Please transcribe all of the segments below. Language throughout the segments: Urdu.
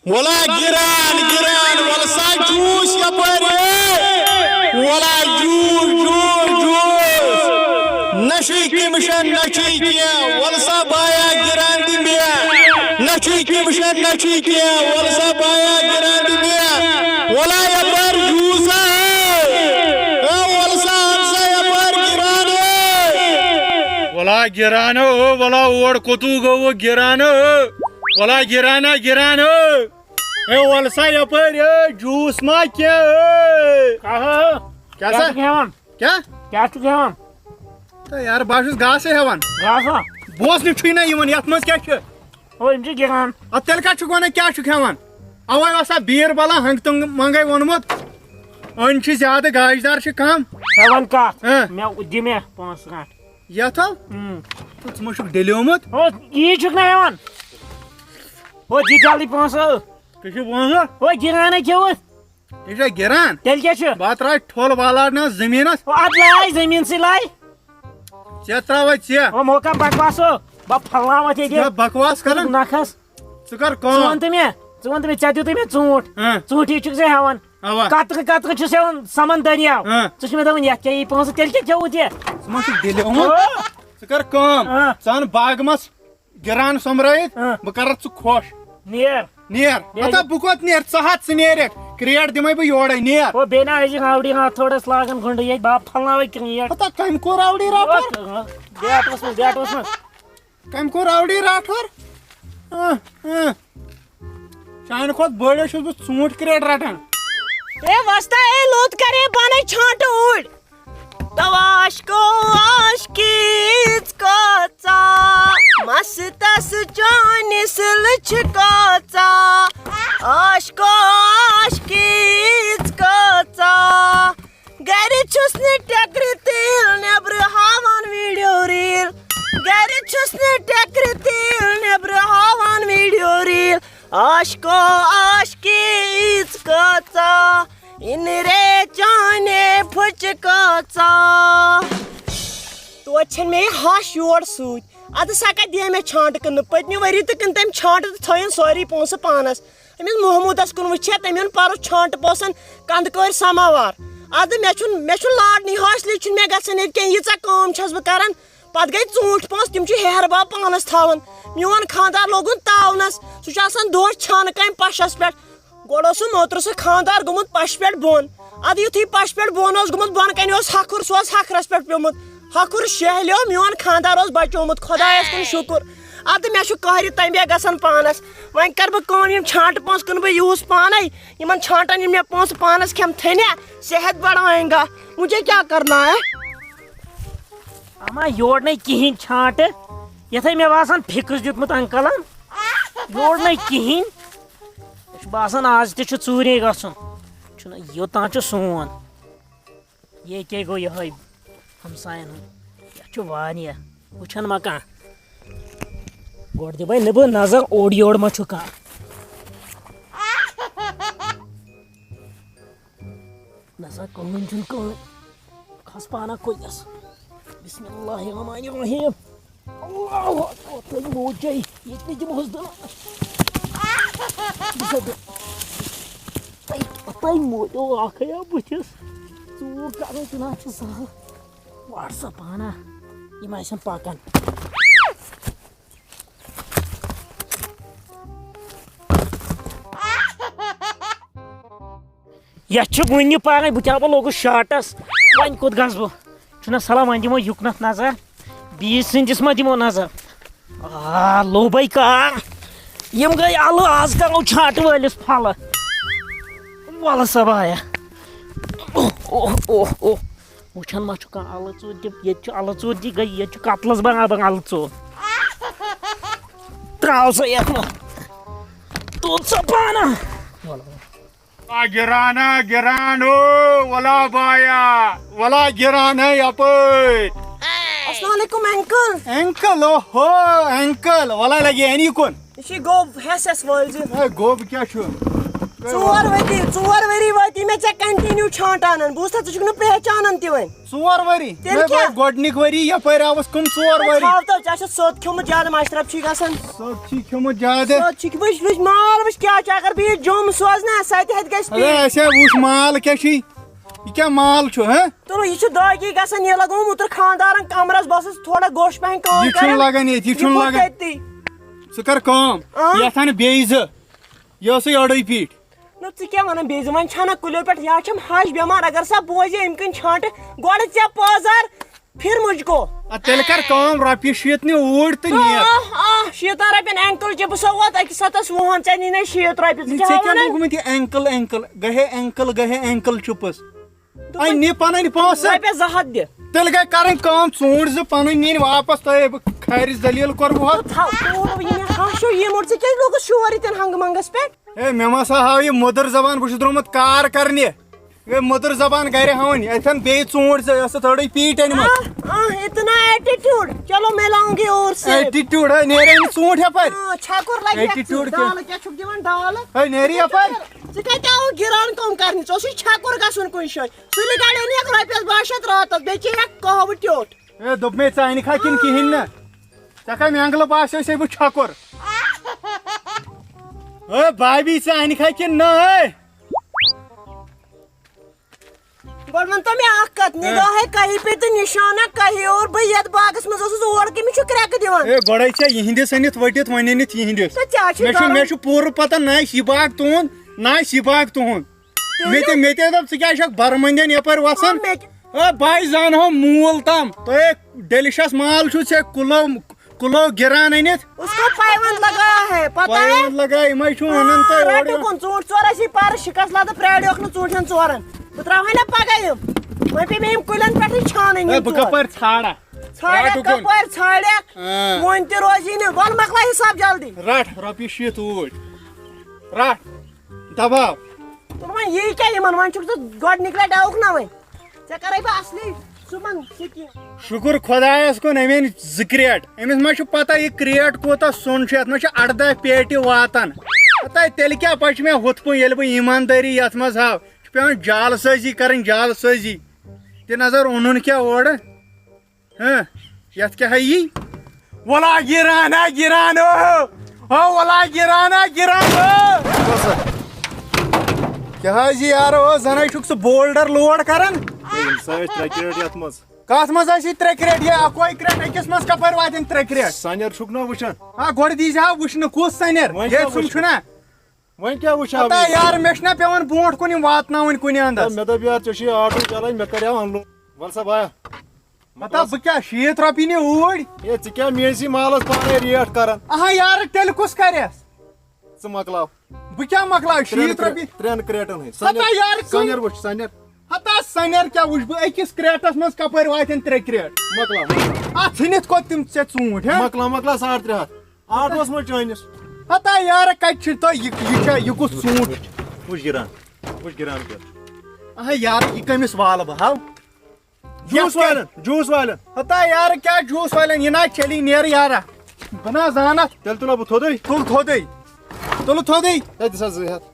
ولا گران گران ولسا جوس یپاری ولا جوس جوس جوس نشی کمشن نشی کیا ولسا بایا گران دی بیا نشی کمشن نشی کیا ولسا بایا گران دی بیا ولا یپار جوسا ولسا ہمسا یپار گران ولا گرانو ولا اور کتو گو گرانو ولا گرانا گرانا اے ولسا یپر جوس ما کیا کیا سا کیا کیا چھُ کھیوان تو یار باشس گاسے ہیوان گاسا بوزنہ چھُے نہ یِوان یتھ منٛز کیٛاہ چھُ او یِم چھِ گِران ادٕ تیٚلہِ کتھ چھُکھ وَنان کیٛاہ چھُکھ ہیوان اوے آسان بیٖر بلا ہنٛگ تنٛگ منٛگے ووٚنمُت أنۍ چھِ زیادٕ گاجدار چھِ کم کھیوان کتھ ہاں مےٚ دِ مےٚ پونٛسہٕ رٹ یتھ ہو ژٕ ما چھُکھ ڈیلیومُت او یی چھُکھ نہ ہیوان او دِ جلدی پونٛسہٕ تُہۍ چھِو پونٛسہٕ او گِران ہے کھیوُتھ یہِ چھا گِران تیٚلہِ کیٛاہ چھُ بہٕ تراوٕ ٹھوٚل والارنس زٔمیٖنس او اتھ لاے زٔمیٖنسٕے لاے ژےٚ تراوے ژےٚ او موقع بکواسو بہٕ پھلناوتھ ژٕ ییٚتہِ بکواس کران نکھس ژٕ کر ژٕ کٲم وَن تہٕ مےٚ ژےٚ دیُتُے مےٚ ژوٗنٛٹھ ہاں ژوٗنٛٹھی چھُکھ ژےٚ ہیوان اوا قطرٕ قطرٕ چھُس ہیوان سمن دٔریاو ہاں ژٕ چھُکھ مےٚ دپان یتھ کیٛاہ یی پونٛسہٕ تیٚلہِ کیٛاہ کھیوُتھ یہِ ژٕ ما چھُکھ ڈیلیومُت ژٕ کر کٲم ہاں ژٕ اَن باغہٕ منٛز گِران سوٚمبرٲیِتھ ہاں بہٕ کرتھ ژٕ خۄش نیر نیر ہتا بہٕ کوٚت نیر ژٕ ہتھ ژٕ نیرکھ کریٹ دِمے بہٕ یورے نیر او بیٚیہِ نہ أزِکۍ راوڈی ہتھوڑس لاگان گُنڈٕ ییٚتہِ بہٕ پھلناوے کریٹ ہتا کمہِ کوٚر راوڈی راٹھور بیٹس منٛز کمہِ کوٚر راوڈی راٹھور چانہِ کھۄتہٕ بٔڑ چھُس بہٕ ژوٗنٛٹھۍ کریٹ رٹان اے وستا اے لوت کرے بنے چھانٹ اوڑ تواش کو عاشقیت کوڅا مستس چانس لچکوڅا عاشقو عاشقیت کوڅا گھر چھُس نہٕ ٹیکرِ تیل نیبرٕ ہاوان ویڈیو ریل گھر چھُس نہٕ ٹیکرِ تیل نیبرٕ ہاوان ویڈیو ریل عاشقو عاشقیت کوڅا ان رے چانے پھچ کوڅا توتہِ چھَنہٕ مےٚ یہِ ہش یور سۭتۍ اَدٕ سا کَتہِ دِیا مےٚ چھانٹہٕ کٕننہٕ پٔتمہِ ؤری تہِ کٕن تٔمۍ چھانٹہٕ تہٕ تھٲیِن سٲری پونٛسہٕ پانس أمِس محموٗدس کُن وٕچھا تٔمۍ اوٚن پَرُس چھانٹہٕ پونٛسن کندٕ کٲرۍ سماوار اَدٕ مےٚ چھُنہٕ لاڈنٕے حٲصلٕے چھُنہٕ مےٚ گژھان ییٚتہِ کینٛہہ ییٖژاہ کٲم چھس بہٕ کران پتہٕ گٔے ژوٗنٛٹھۍ پونٛسہٕ تِم چھِ ہیہربب پانس تھاوان میون خانٛدار لوگُن تاونس سُہ چھُ آسان دۄہس چھانہٕ کامہِ پشس پٮ۪ٹھ گۄڈٕ اوس سُہ موترٕ سُہ خانٛدار گوٚمُت پشہِ پٮ۪ٹھ بۄن ادٕ یُتھُے پشہِ پٮ۪ٹھ بۄن اوس گوٚمُت بۄنہٕ کنہِ اوس ہکھُر سُہ اوس ہکھرس پٮ۪ٹھ پیوٚمُت ہکھُر شہلیو میون خانٛدار اوس بچومُت خۄدایس کُن شُکر ادٕ مےٚ چھُ قہرِ تمبے گژھان پانس وۄنۍ کرٕ بہٕ کٲم یِم چھانٹہٕ پونٛسہٕ کٕنہٕ بہٕ یوٗس پانے یِمن چھانٹن یِم مےٚ پونٛسہٕ پانس کھٮ۪متھے صحت بڑھائیں گا مجھے کیا کرنا ہے اما یور نَے کِہیٖنۍ چھانٹہٕ یتھے مےٚ باسان فِکٕس دیُتمُت انکلن یور نَے کِہیٖنۍ مےٚ چھُ باسان آز تہِ چھُ ژوٗرے گژھُن چھُنہ یوٚتام چھُ سون یے کیٛاہ گوٚو یِہوے ہمساین ہُنٛد یتھ چھُ واریاہ وٕچھان ما کانٛہہ گۄڈٕ دِمے نہٕ بہٕ نظر اوٚڑ یور ما چھُ کانٛہہ نسا کٕہۭنۍ چھُنہٕ کٕہۭنۍ کھس پانا کُلِس بسم اللہ الرحمن الرحیم اللہ اکبر تُہۍ موجے ییٚتہِ نہٕ دِمہوس دِنہٕ تۄہہِ موجو اکھے بٕتھِس ژوٗر کرٕنۍ چھُنہ چھُ سہل وٹسپ انا یِم آسن پکان یتھ چھُ وُنہِ پانے بہٕ کیٛاہ بہٕ لوگُس شاٹس وۄنۍ کوٚت گژھٕ بہٕ چھُنہ سلام وۄنۍ دِمو یُکنتھ نظر بیٚیِس سٕنٛدِس ما دِمو نظر لوبے کار یِم گٔے الہٕ آز کرو چھانٹہٕ وٲلِس پھلہٕ وَلہٕ سا بایا وٕچھان ما چھُ کانٛہہ الہٕ ژوٗر تہِ ییٚتہِ چھُ الہٕ ژوٗر تہِ گٔے ییٚتہِ چھُ کتلس برابر الہٕ ژوٗر تراو سا یتھ منٛز تُل سا پانا گرانا گرانو ولا بایا ولا گرانا یپٲرۍ السلام علیکم انکل اینکل اوہو اینکل ولا لگی اینی کُن یہِ چھُے گوٚب ہٮ۪س ہٮ۪س وٲلۍ زِ گوٚب کیٛاہ چھُ ژور ؤری وٲتی مےٚ ژےٚ کنٹِنیوٗ چھانٹانن بوٗزتھا ژٕ چھُکھ نہٕ پہچانان تہِ وۄنۍ 4 ؤری تیٚلہِ کیٛاہ؟ گۄڈنِک ؤری یپٲرۍ آوُس کٕم 4 ؤری تھاو ژےٚ چھُ سوٚت کھیوٚمُت زیادٕ مشرف چھُے گژھان سب چھی کھیوٚمُت زیادٕ سوٚت چھُکھ وٕچھ مال وٕچھ کیٛاہ چھُ اگر بہٕ یہِ جوٚم سوزنا سۄ تہِ ہٮ۪تہِ گژھِ اچھا وٕچھ مال کیٛاہ چھُے یہِ کیٛاہ مال چھُ ہہ تُلو یہِ چھُ دٲگی گژھان یہِ لگوٚو اوترٕ خانٛدارن کمرس بہٕ ٲسٕس تھوڑا گوش پہن کٲم یہِ چھُنہٕ لگان ییٚتہِ یہِ چھُنہٕ لگان تٔتی ژٕ کر کٲم یتھ اَن بیٚیہِ 2 یہِ ٲسٕے أڑٕے پیٖٹۍ نہ ژٕ کیٛاہ وَنان بیٚیہِ وۄنۍ چھَنا کُلیو پٮ۪ٹھ یا چھَم ہش بٮ۪مار اگر سا بوزِ اَمہِ کِنۍ چھانٹہٕ گۄڈٕ ژےٚ پٲزار پھر مُجھ کو تیٚلہِ کر کٲم رۄپیہِ 60 نہِ اوٗرۍ تہٕ نیر 60 رۄپین اینکل چِپٕس سووت أکِس ہتس وُہن ژےٚ نی نَے 60 رۄپیہِ ژٕ ژےٚ کیٛاہ کیٛاہ وَنان لوگمُت یہِ اینکل گٔہے اینکل چُپٕس نہِ پنٕنۍ پونٛسہٕ رۄپیس 2 ہتھ دِ تیٚلہِ گٔے کرٕنۍ کٲم ژوٗنٛٹھۍ 2 پنٕنۍ نِنۍ واپس تۄہہِ بہٕ خٲرِج دٔلیٖل کوٚرمُت ہشو یِمُت ژٕ کیٛازِ لوگُس شور ییٚتٮ۪ن ہنٛگہٕ منٛگس پٮ۪ٹھ ہے مےٚ ما سا ہاو یہِ مٔدٕر زبان بہٕ چھُس درٛامُت کار کرنہِ ہے مٔدٕر زبان گرِ ہاوٕنۍ اتھٮ۪ن بیٚیہِ ژوٗنٛٹھۍ 2 ٲسٕتھ أڑٕے پیٖٹۍ أنمٕژ اتنا ایٹیٹیوڈ چلو میں لاؤں گی اور سے ایٹِٹیوٗڈ ہے نیرے نہٕ ژوٗنٛٹھۍ یپٲرۍ چھکُر لگہِ Attitude دالہٕ کیٛاہ چھُکھ دِوان ڈالہٕ ہے نیری یپٲرۍ ژٕ کتہِ آوُکھ گِران کٲم کرنہِ ژٕ اوسُے چھکُر گژھُن کُنہِ جایہِ سُلہِ گاڑِ أنِکھ رۄپیس 200 راتس بیٚیہِ چیٚیکھ قہوٕ ٹیوٚٹھ ہے دوٚپ مےٚ ژٕ اَنکھا کِنہٕ کِہیٖنۍ نہٕ ژےٚ کَمہِ اینٛگلہٕ باسیٚوسے بہٕ چھکُر ہے بھابی ژٕ اَنکھا کِنہٕ نہ ہے گۄڈٕ ؤنۍ تو مےٚ اکھ کتھ نِگاہ ہے کہیں پہ تہٕ نِشانہ کہیں اور بہٕ یتھ باغس منٛز ٲسٕس اور کٔمِس چھُ کرٛٮ۪کہٕ دِوان ہے گۄڈے ژےٚ یِہنٛدِس أنِتھ ؤٹِتھ وۄنۍ أنِتھ یِہنٛدِس تہٕ ژےٚ چھُ مےٚ چھُ پوٗرٕ پتہ نہ آسہِ یہِ باغ تُہُنٛد نہ آسہِ یہِ باغ تُہُنٛد مےٚ تہِ دوٚپ ژٕ کیٛازِ چھکھ برمندین یپٲرۍ وسان ہے بہٕ زانہو موٗل تام تۄہہِ ڈیلِشس مال چھُ ژےٚ کُلو گِران أنِتھ اس کو پایونٛد لگایا ہے پتہ ہے پایونٛد لگاے یِمے چھُ وَنان تۄہہِ اورٕ رٹہِ کُن ژوٗنٛٹھۍ ژور ٲسی پارٕ شِکس لدٕ پرٛاریوکھ نہٕ ژوٗنٛٹھٮ۪ن 4 بہٕ تراوہے نا پگاہ یِم وۄنۍ پیٚیہِ مےٚ یِم کُلٮ۪ن پٮ۪ٹھٕے چھانٕنۍ ہے بہٕ کپٲرۍ ژھانٛڈا ژھانٛڈکھ کپٲرۍ ژھانٛڈکھ وۄنۍ تہِ روزی نہٕ وَل مۄکلا حِساب جلدی رٹ رۄپیہِ 60 اوٗرۍ رٹ دباو وۄنۍ یی کیٛاہ یِمن وۄنۍ چھُکھ ژٕ گۄڈنِکۍ لٹہِ آوُکھ نا وۄنۍ ژےٚ کرے بہٕ اصلی صُبحن سِکیٖم شُکُر خۄدایس کُن أمۍ أنۍ 2 کریٹ أمِس ما چھُ پتہ یہِ کریٹ کوٗتاہ سۄن چھُ یتھ منٛز چھِ 18 پیٹہِ واتان تیٚلہِ کیٛاہ پچہِ مےٚ ہُتھ پٲٹھۍ ییٚلہِ بہٕ ایٖماندٲری یتھ منٛز ہاو چھُ پیٚوان جال سٲزی کرٕنۍ جال سٲزی تہِ نظر اوٚنُن کیٛاہ اورٕ یتھ کیٛاہ یی ولا گِرانا گِرانو ہو ولا گِرانا گِرانو کیٛاہ حظ یارو زَن چھُکھ ژٕ بولڈر لوڈ کران کتھ منٛز ٲسی 3 کریٹ یہِ اکوے کریٹ أکِس منٛز کپٲرۍ واتن 3 کریٹ سنیر چھُکھ نا وٕچھان گۄڈٕ دیٖزِ ہا وٕچھنہٕ کُس سنیر سُم چھُنا وۄنۍ کیٛاہ وٕچھان یار مےٚ چھُنا پیٚوان برونٛٹھ کُن یِم واتناوٕنۍ کُنہِ اندس مےٚ دوٚپ یار ژےٚ چھُے آٹوٗ چلاوٕنۍ مےٚ کریاو اَنلو وَل سا بایا پتہ بہٕ کیٛاہ 60 رۄپیہِ نہِ اوٗرۍ ہے ژٕ کیٛاہ میٲنسٕے مالس پانے ریٹ کران یارٕ تیٚلہِ کُس کرٮ۪س ژٕ مۄکلاو بہٕ کیٛاہ مۄکلاو 60 رۄپیہِ 3 کریٹن ہٕنٛدۍ یارٕ سنیر وٕچھ سنیر ہتا سنیر کیٛاہ وٕچھ بہٕ أکِس کریٹس منٛز کپٲرۍ واتن 3 کریٹ مۄکلاو اتھ ژھٕنِتھ کوٚت تِم ژےٚ ژوٗنٛٹھۍ مۄکلاو 350 آٹوس منٛز چٲنِس ہتا یارٕ کتہِ چھُ تۄہہِ یہِ کُس ژوٗنٛٹھ وٕچھ گِران کیٛاہ یارٕ یہِ کٔمِس والہٕ بہٕ ہاو جوٗس والٮ۪ن ہتا یارٕ کیٛاہ جوٗس والٮ۪ن یہِ نا چلی نیرٕ یارا بہٕ نا زانتھ تیٚلہِ تُلو بہٕ تھوٚدُے تُل تھوٚدُے ہے دِس حظ 2 ہتھ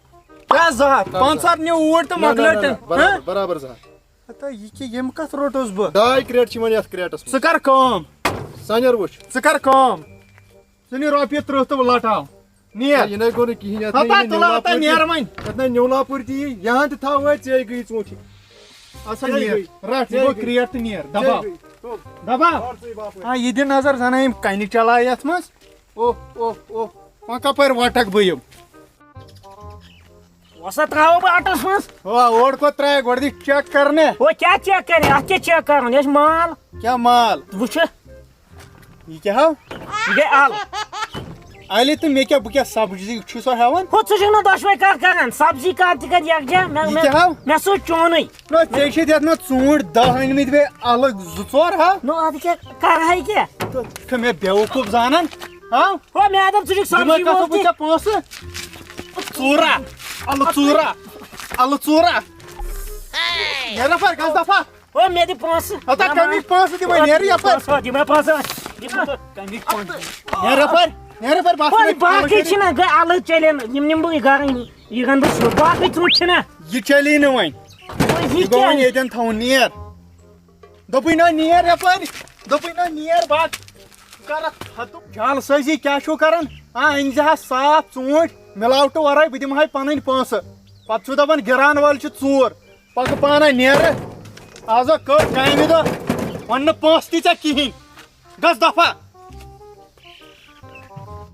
کیٛاہ 2 ہتھ 500 نہِ اوٗرۍ تہٕ مۄکلٲٹن برابر 2 ہتھ ہتا یہِ کہِ ییٚمہِ کتھ روٚٹُس بہٕ 2 کریٹ چھِ وۄنۍ یتھ کریٹس ژٕ کر کٲم سنیر وٕچھ ژٕ کر کٲم ژٕ نہِ رۄپیہِ 30 تہٕ لٹاو نیر یہِ نَے گوٚو نہٕ کِہینۍ ہتا تُل ہتا نیر وۄنۍ یتھ نَے نیوٗلاپوٗر تہِ یی یہان تہِ تھاو وۄنۍ ژے گٔیی ژوٗنٛٹھی اصل نیر رٹ یہِ گوٚو کریٹ تہٕ نیر دباو یہِ دِ نظر زن یِم کنہِ چلاے یتھ منٛز وۄنۍ کپٲرۍ وٹکھ بہٕ یِم وسا تراو بہٕ آٹس منٛز اور کوٚت ترٛایہِ گۄڈٕ دِ چیک کرنہِ وہ کیٛاہ چیک کرِ اتھ کیٛاہ چیک کرُن یہِ چھُ مال کیٛاہ مال وٕچھِ یہِ کیٛاہ ہاو یہِ گٔے ال الہِ تہٕ مےٚ کیٛاہ بہٕ کیٛاہ سبزی چھُ سا ہٮ۪وان ہُہ ژٕ چھُکھ نہٕ دۄشوے کتھ کران سبزی کتھ تہِ کر یکجا یہِ کیٛاہ ہاو مےٚ سوٗز چونٕے ژےٚ چھِتھ یتھ منٛز ژوٗنٛٹھۍ 10 أنمٕتۍ بیٚیہِ الگ 2-4 ہا نو ادٕ کیٛاہ کرہے کیٛاہ چھُ مےٚ بیوقوٗف زانان ہاو ہو مےٚ دوٚپ ژٕ چھُکھ سبزی بہٕ وول ژےٚ پونٛسہٕ ژوٗرا الہٕ ژوٗرا نیرٕ یپٲرۍ گژھ دفا ہو مےٚ دِ پونٛسہٕ ہتا کمِکۍ پونٛسہٕ دِمے نیرٕ یپٲرۍ دِمے پونٛسہٕ کمِکۍ پونٛسہٕ نیرٕ یپٲرۍ نیرٕ پر بس باقٕے چھِنہ گٔے الگ چلن یِم نِمہٕ بہٕ گرٕ یہِ گنہٕ بہٕ سُہ باقٕے ژوٗنٛٹھۍ چھِنہ یہ چلی نہٕ وۄنۍ یہِ یہ گوٚو وۄنۍ کیٛاہ ییٚتٮ۪ن تھاوُن نیر دوٚپُے نا نیر یپٲرۍ دوٚپُے نا نیر بات کرکھ ختم جال سٲزی کیٛاہ چھُو کران أنۍ زِ حظ صاف ژوٗنٛٹھۍ مِلاوٹہٕ ورٲے بہٕ دِمہٕ ہاے پنٕنۍ پونٛسہٕ پتہٕ چھُو دپان گِران وٲلۍ چھِ ژوٗر پکہٕ پانے نیرٕ آزا کٔر کامہِ دۄہ وۄنۍ نہٕ پونٛسہٕ تہِ ژےٚ کِہیٖنۍ گژھ دفعہ